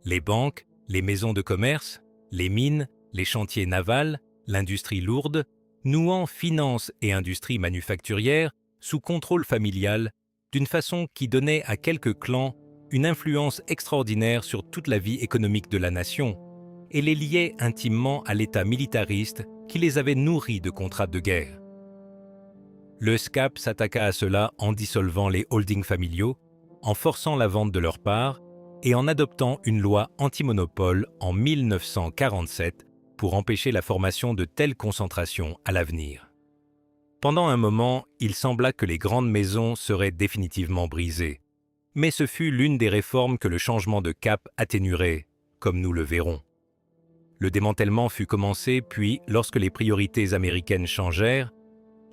Les banques, les maisons de commerce, les mines, les chantiers navals, l'industrie lourde, nouant finance et industrie manufacturière sous contrôle familial, d'une façon qui donnait à quelques clans une influence extraordinaire sur toute la vie économique de la nation, et les liait intimement à l'État militariste qui les avait nourris de contrats de guerre. Le SCAP s'attaqua à cela en dissolvant les holdings familiaux, en forçant la vente de leurs parts et en adoptant une loi anti-monopole en 1947 pour empêcher la formation de telles concentrations à l'avenir. Pendant un moment, il sembla que les grandes maisons seraient définitivement brisées, mais ce fut l'une des réformes que le changement de cap atténuerait, comme nous le verrons. Le démantèlement fut commencé, puis, lorsque les priorités américaines changèrent,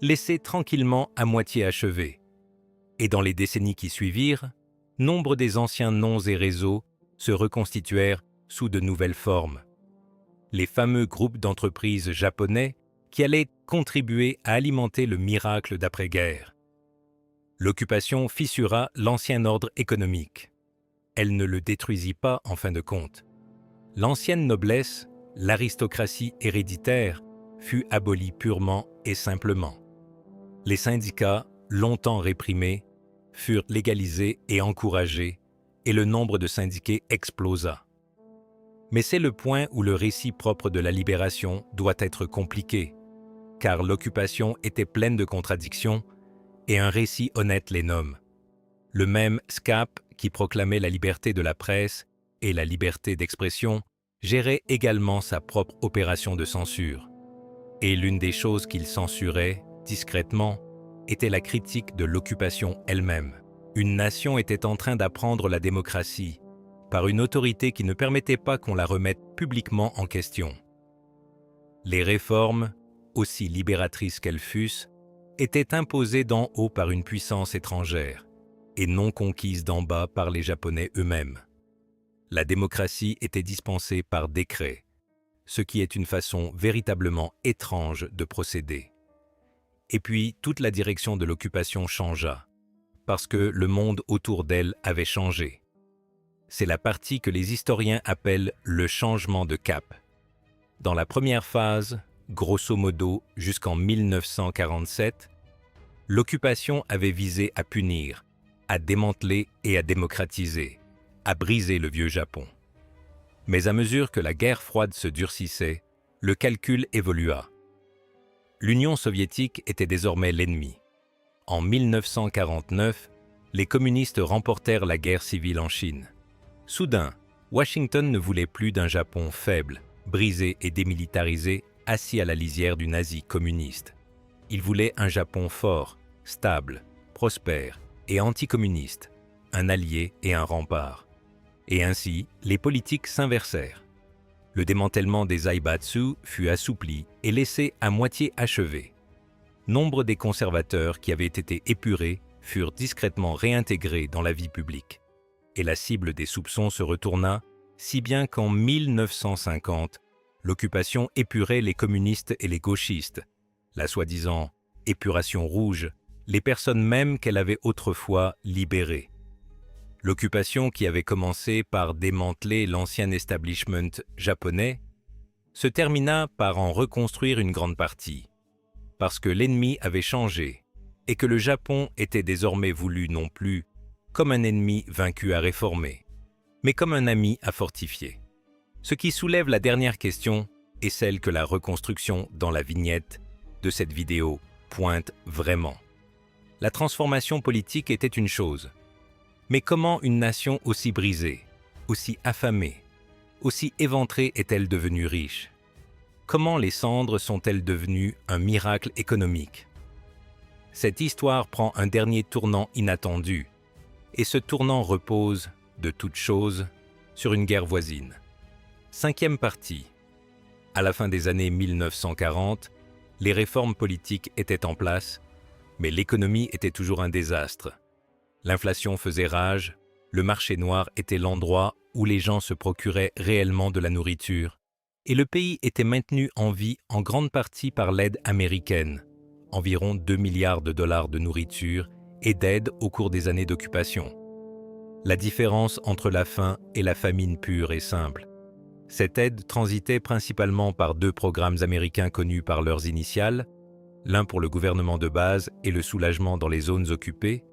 laissé tranquillement à moitié achevé. Et dans les décennies qui suivirent, nombre des anciens noms et réseaux se reconstituèrent sous de nouvelles formes. Les fameux groupes d'entreprises japonais qui allaient contribuer à alimenter le miracle d'après-guerre. L'occupation fissura l'ancien ordre économique. Elle ne le détruisit pas en fin de compte. L'ancienne noblesse, l'aristocratie héréditaire, fut abolie purement et simplement. Les syndicats, longtemps réprimés, furent légalisés et encouragés, et le nombre de syndiqués explosa. Mais c'est le point où le récit propre de la libération doit être compliqué, car l'occupation était pleine de contradictions, et un récit honnête les nomme. Le même SCAP, qui proclamait la liberté de la presse et la liberté d'expression, gérait également sa propre opération de censure. Et l'une des choses qu'il censurait, discrètement, était la critique de l'occupation elle-même. Une nation était en train d'apprendre la démocratie, par une autorité qui ne permettait pas qu'on la remette publiquement en question. Les réformes, aussi libératrices qu'elles fussent, étaient imposées d'en haut par une puissance étrangère, et non conquises d'en bas par les Japonais eux-mêmes. La démocratie était dispensée par décret, ce qui est une façon véritablement étrange de procéder. Et puis, toute la direction de l'occupation changea, parce que le monde autour d'elle avait changé. C'est la partie que les historiens appellent le changement de cap. Dans la première phase, grosso modo jusqu'en 1947, l'occupation avait visé à punir, à démanteler et à démocratiser, à briser le vieux Japon. Mais à mesure que la guerre froide se durcissait, le calcul évolua. L'Union soviétique était désormais l'ennemi. En 1949, les communistes remportèrent la guerre civile en Chine. Soudain, Washington ne voulait plus d'un Japon faible, brisé et démilitarisé, assis à la lisière du nazi communiste. Il voulait un Japon fort, stable, prospère et anticommuniste, un allié et un rempart. Et ainsi, les politiques s'inversèrent. Le démantèlement des zaibatsu fut assoupli et laissé à moitié achevé. Nombre des conservateurs qui avaient été épurés furent discrètement réintégrés dans la vie publique. Et la cible des soupçons se retourna, si bien qu'en 1950, l'occupation épurait les communistes et les gauchistes, la soi-disant épuration rouge, les personnes mêmes qu'elle avait autrefois libérées. L'occupation qui avait commencé par démanteler l'ancien establishment japonais se termina par en reconstruire une grande partie, parce que l'ennemi avait changé et que le Japon était désormais voulu non plus comme un ennemi vaincu à réformer, mais comme un ami à fortifier. Ce qui soulève la dernière question est celle que la reconstruction dans la vignette de cette vidéo pointe vraiment. La transformation politique était une chose, mais comment une nation aussi brisée, aussi affamée, aussi éventrée est-elle devenue riche? Comment les cendres sont-elles devenues un miracle économique? Cette histoire prend un dernier tournant inattendu, et ce tournant repose, de toute chose, sur une guerre voisine. 5e partie. À la fin des années 1940, les réformes politiques étaient en place, mais l'économie était toujours un désastre. L'inflation faisait rage, le marché noir était l'endroit où les gens se procuraient réellement de la nourriture, et le pays était maintenu en vie en grande partie par l'aide américaine, environ 2 milliards de dollars de nourriture et d'aide au cours des années d'occupation. La différence entre la faim et la famine pure est simple. Cette aide transitait principalement par 2 programmes américains connus par leurs initiales, l'un pour le gouvernement de base et le soulagement dans les zones occupées,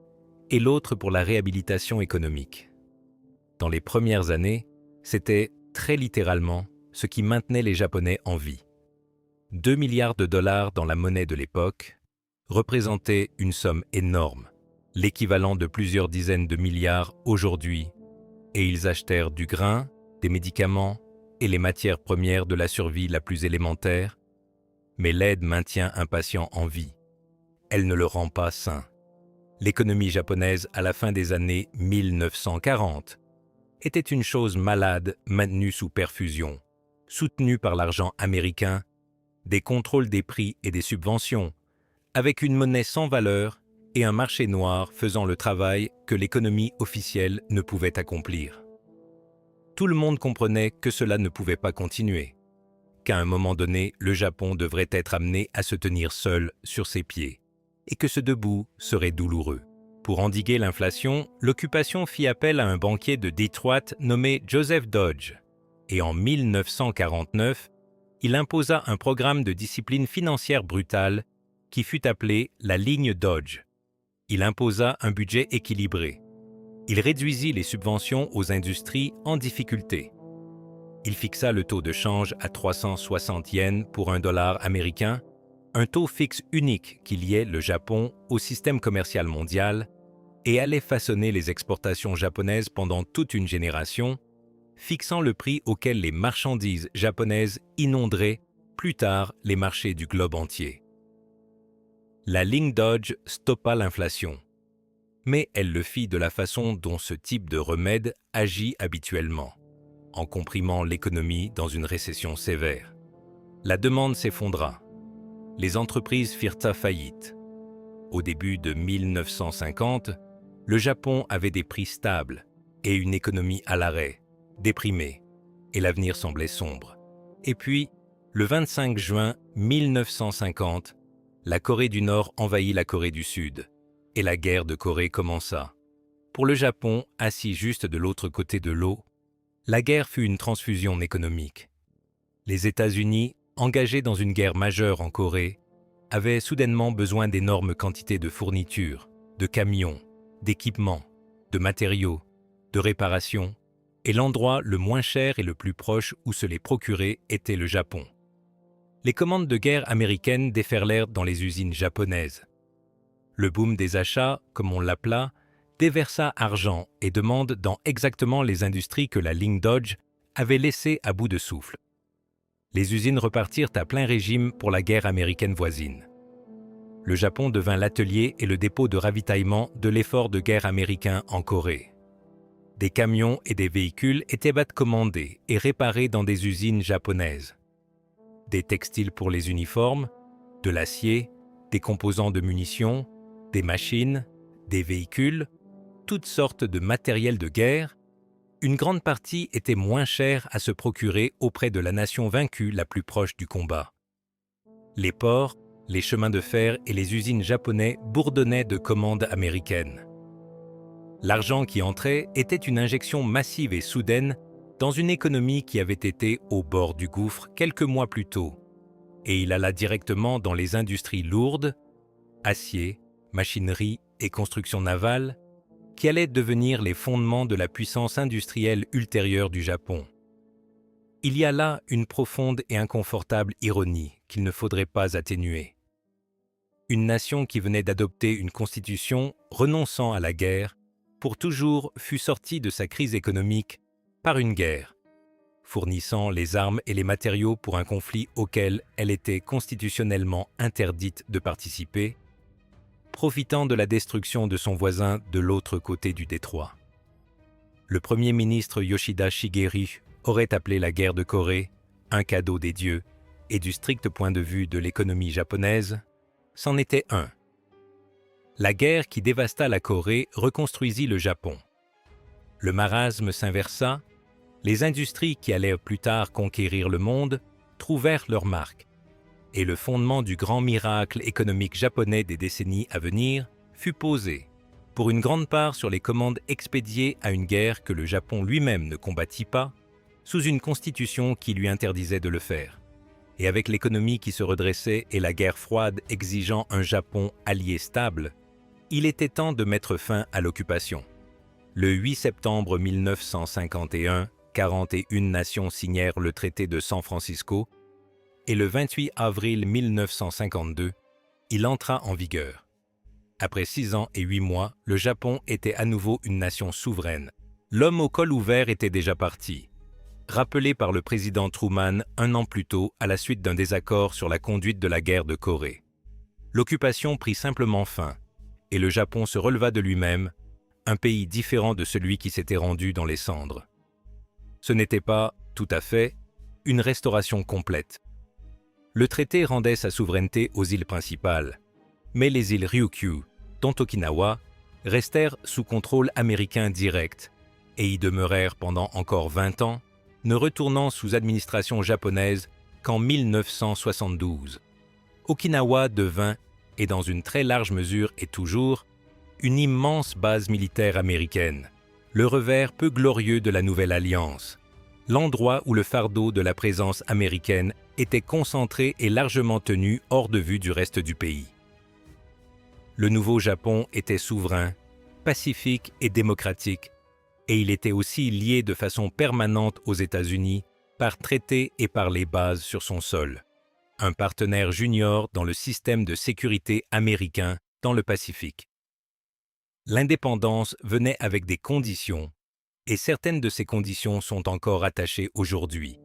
et l'autre pour la réhabilitation économique. Dans les premières années, c'était très littéralement ce qui maintenait les Japonais en vie. 2 milliards de dollars dans la monnaie de l'époque représentaient une somme énorme, l'équivalent de plusieurs dizaines de milliards aujourd'hui, et ils achetèrent du grain, des médicaments et les matières premières de la survie la plus élémentaire, mais l'aide maintient un patient en vie. Elle ne le rend pas sain. L'économie japonaise à la fin des années 1940 était une chose malade maintenue sous perfusion, soutenue par l'argent américain, des contrôles des prix et des subventions, avec une monnaie sans valeur et un marché noir faisant le travail que l'économie officielle ne pouvait accomplir. Tout le monde comprenait que cela ne pouvait pas continuer, qu'à un moment donné, le Japon devrait être amené à se tenir seul sur ses pieds, et que ce debout serait douloureux. Pour endiguer l'inflation, l'occupation fit appel à un banquier de Detroit nommé Joseph Dodge, et en 1949, il imposa un programme de discipline financière brutale qui fut appelé la ligne Dodge. Il imposa un budget équilibré. Il réduisit les subventions aux industries en difficulté. Il fixa le taux de change à 360 yens pour $1 américain, un taux fixe unique qui liait le Japon au système commercial mondial et allait façonner les exportations japonaises pendant toute une génération, fixant le prix auquel les marchandises japonaises inonderaient plus tard les marchés du globe entier. La ligne Dodge stoppa l'inflation, mais elle le fit de la façon dont ce type de remède agit habituellement, en comprimant l'économie dans une récession sévère. La demande s'effondra. Les entreprises firent faillite. Au début de 1950, le Japon avait des prix stables et une économie à l'arrêt, déprimée, et l'avenir semblait sombre. Et puis, le 25 juin 1950, la Corée du Nord envahit la Corée du Sud, et la guerre de Corée commença. Pour le Japon, assis juste de l'autre côté de l'eau, la guerre fut une transfusion économique. Les États-Unis, engagés dans une guerre majeure en Corée, avaient soudainement besoin d'énormes quantités de fournitures, de camions, d'équipements, de matériaux, de réparations, et l'endroit le moins cher et le plus proche où se les procurer était le Japon. Les commandes de guerre américaines déferlèrent dans les usines japonaises. Le boom des achats, comme on l'appela, déversa argent et demande dans exactement les industries que la ligne Dodge avait laissées à bout de souffle. Les usines repartirent à plein régime pour la guerre américaine voisine. Le Japon devint l'atelier et le dépôt de ravitaillement de l'effort de guerre américain en Corée. Des camions et des véhicules étaient commandés et réparés dans des usines japonaises. Des textiles pour les uniformes, de l'acier, des composants de munitions, des machines, des véhicules, toutes sortes de matériel de guerre, une grande partie était moins chère à se procurer auprès de la nation vaincue la plus proche du combat. Les ports, les chemins de fer et les usines japonais bourdonnaient de commandes américaines. L'argent qui entrait était une injection massive et soudaine dans une économie qui avait été au bord du gouffre quelques mois plus tôt, et il alla directement dans les industries lourdes, acier, machinerie et construction navale, qui allaient devenir les fondements de la puissance industrielle ultérieure du Japon. Il y a là une profonde et inconfortable ironie qu'il ne faudrait pas atténuer. Une nation qui venait d'adopter une constitution renonçant à la guerre, pour toujours fut sortie de sa crise économique par une guerre, fournissant les armes et les matériaux pour un conflit auquel elle était constitutionnellement interdite de participer, profitant de la destruction de son voisin de l'autre côté du détroit. Le premier ministre Yoshida Shigeru aurait appelé la guerre de Corée un cadeau des dieux, et du strict point de vue de l'économie japonaise, c'en était un. La guerre qui dévasta la Corée reconstruisit le Japon. Le marasme s'inversa, les industries qui allaient plus tard conquérir le monde trouvèrent leur marque, et le fondement du grand miracle économique japonais des décennies à venir fut posé, pour une grande part sur les commandes expédiées à une guerre que le Japon lui-même ne combattit pas, sous une constitution qui lui interdisait de le faire. Et avec l'économie qui se redressait et la guerre froide exigeant un Japon allié stable, il était temps de mettre fin à l'occupation. Le 8 septembre 1951, 41 nations signèrent le traité de San Francisco, et le 28 avril 1952, il entra en vigueur. Après 6 ans et 8 mois, le Japon était à nouveau une nation souveraine. L'homme au col ouvert était déjà parti, rappelé par le président Truman 1 an plus tôt à la suite d'un désaccord sur la conduite de la guerre de Corée. L'occupation prit simplement fin, et le Japon se releva de lui-même, un pays différent de celui qui s'était rendu dans les cendres. Ce n'était pas, tout à fait, une restauration complète. Le traité rendait sa souveraineté aux îles principales, mais les îles Ryukyu, dont Okinawa, restèrent sous contrôle américain direct et y demeurèrent pendant encore 20 ans, ne retournant sous administration japonaise qu'en 1972. Okinawa devint, et dans une très large mesure et toujours, une immense base militaire américaine, le revers peu glorieux de la Nouvelle Alliance, l'endroit où le fardeau de la présence américaine était concentré et largement tenu hors de vue du reste du pays. Le nouveau Japon était souverain, pacifique et démocratique, et il était aussi lié de façon permanente aux États-Unis par traité et par les bases sur son sol, un partenaire junior dans le système de sécurité américain dans le Pacifique. L'indépendance venait avec des conditions, et certaines de ces conditions sont encore attachées aujourd'hui.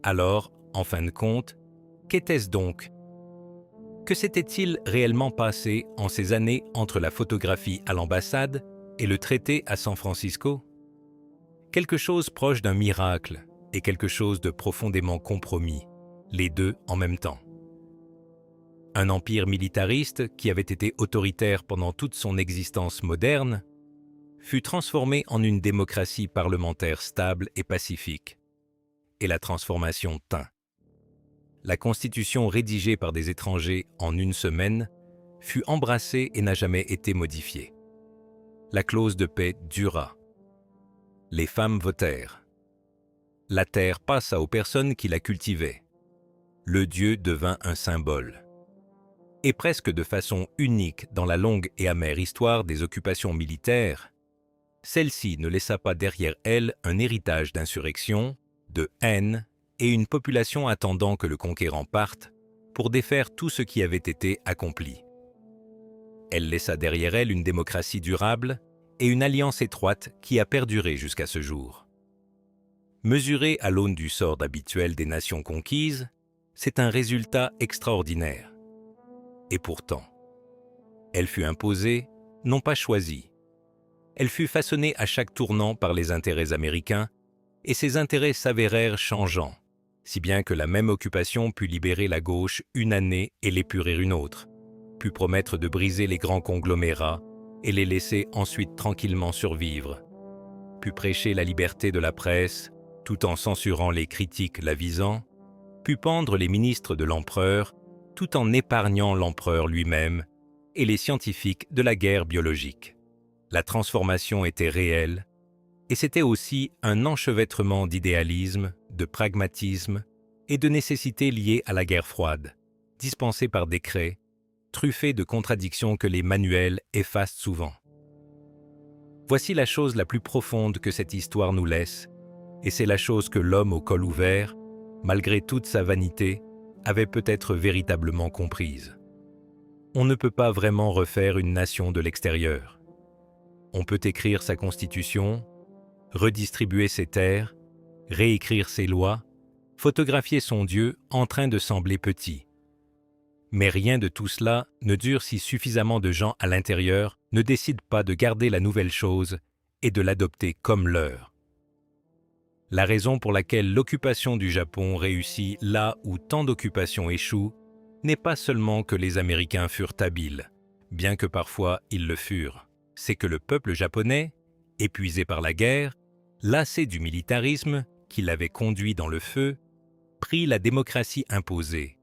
Alors, en fin de compte, qu'était-ce donc? Que s'était-il réellement passé en ces années entre la photographie à l'ambassade et le traité à San Francisco? Quelque chose proche d'un miracle et quelque chose de profondément compromis, les deux en même temps. Un empire militariste qui avait été autoritaire pendant toute son existence moderne fut transformé en une démocratie parlementaire stable et pacifique. Et la transformation tint. La constitution rédigée par des étrangers en 1 semaine fut embrassée et n'a jamais été modifiée. La clause de paix dura. Les femmes votèrent. La terre passa aux personnes qui la cultivaient. Le Dieu devint un symbole. Et presque de façon unique dans la longue et amère histoire des occupations militaires, celle-ci ne laissa pas derrière elle un héritage d'insurrection, de haine et une population attendant que le conquérant parte pour défaire tout ce qui avait été accompli. Elle laissa derrière elle une démocratie durable et une alliance étroite qui a perduré jusqu'à ce jour. Mesuré à l'aune du sort habituel des nations conquises, c'est un résultat extraordinaire. Et pourtant, elle fut imposée, non pas choisie. Elle fut façonnée à chaque tournant par les intérêts américains, et ces intérêts s'avérèrent changeants, si bien que la même occupation put libérer la gauche une année et l'épurer une autre, put promettre de briser les grands conglomérats et les laisser ensuite tranquillement survivre, put prêcher la liberté de la presse tout en censurant les critiques la visant, put pendre les ministres de l'empereur tout en épargnant l'empereur lui-même et les scientifiques de la guerre biologique. La transformation était réelle, et c'était aussi un enchevêtrement d'idéalisme, de pragmatisme et de nécessités liées à la guerre froide, dispensée par décret, truffée de contradictions que les manuels effacent souvent. Voici la chose la plus profonde que cette histoire nous laisse, et c'est la chose que l'homme au col ouvert, malgré toute sa vanité, avait peut-être véritablement comprise. On ne peut pas vraiment refaire une nation de l'extérieur. On peut écrire sa constitution, redistribuer ses terres, réécrire ses lois, photographier son Dieu en train de sembler petit. Mais rien de tout cela ne dure si suffisamment de gens à l'intérieur ne décident pas de garder la nouvelle chose et de l'adopter comme leur. La raison pour laquelle l'occupation du Japon réussit là où tant d'occupations échouent n'est pas seulement que les Américains furent habiles, bien que parfois ils le furent. C'est que le peuple japonais, épuisé par la guerre, lassé du militarisme qui l'avait conduit dans le feu, prit la démocratie imposée,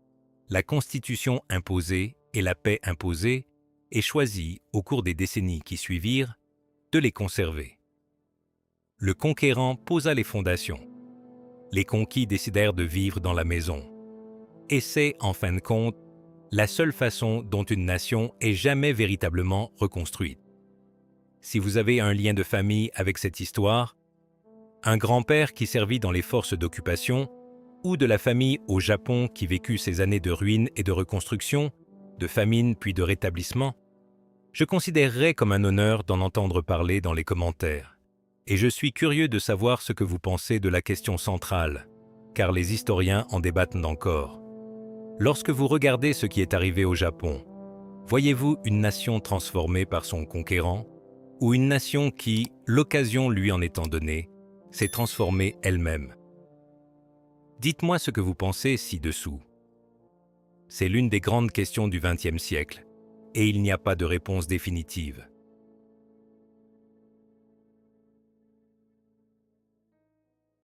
la constitution imposée et la paix imposée, et choisit, au cours des décennies qui suivirent, de les conserver. Le conquérant posa les fondations. Les conquis décidèrent de vivre dans la maison. Et c'est, en fin de compte, la seule façon dont une nation est jamais véritablement reconstruite. Si vous avez un lien de famille avec cette histoire, un grand-père qui servit dans les forces d'occupation, ou de la famille au Japon qui vécut ces années de ruines et de reconstruction, de famine puis de rétablissement, je considérerais comme un honneur d'en entendre parler dans les commentaires. Et je suis curieux de savoir ce que vous pensez de la question centrale, car les historiens en débattent encore. Lorsque vous regardez ce qui est arrivé au Japon, voyez-vous une nation transformée par son conquérant, ou une nation qui, l'occasion lui en étant donnée, s'est transformée elle-même? Dites-moi ce que vous pensez ci-dessous. C'est l'une des grandes questions du XXe siècle, et il n'y a pas de réponse définitive.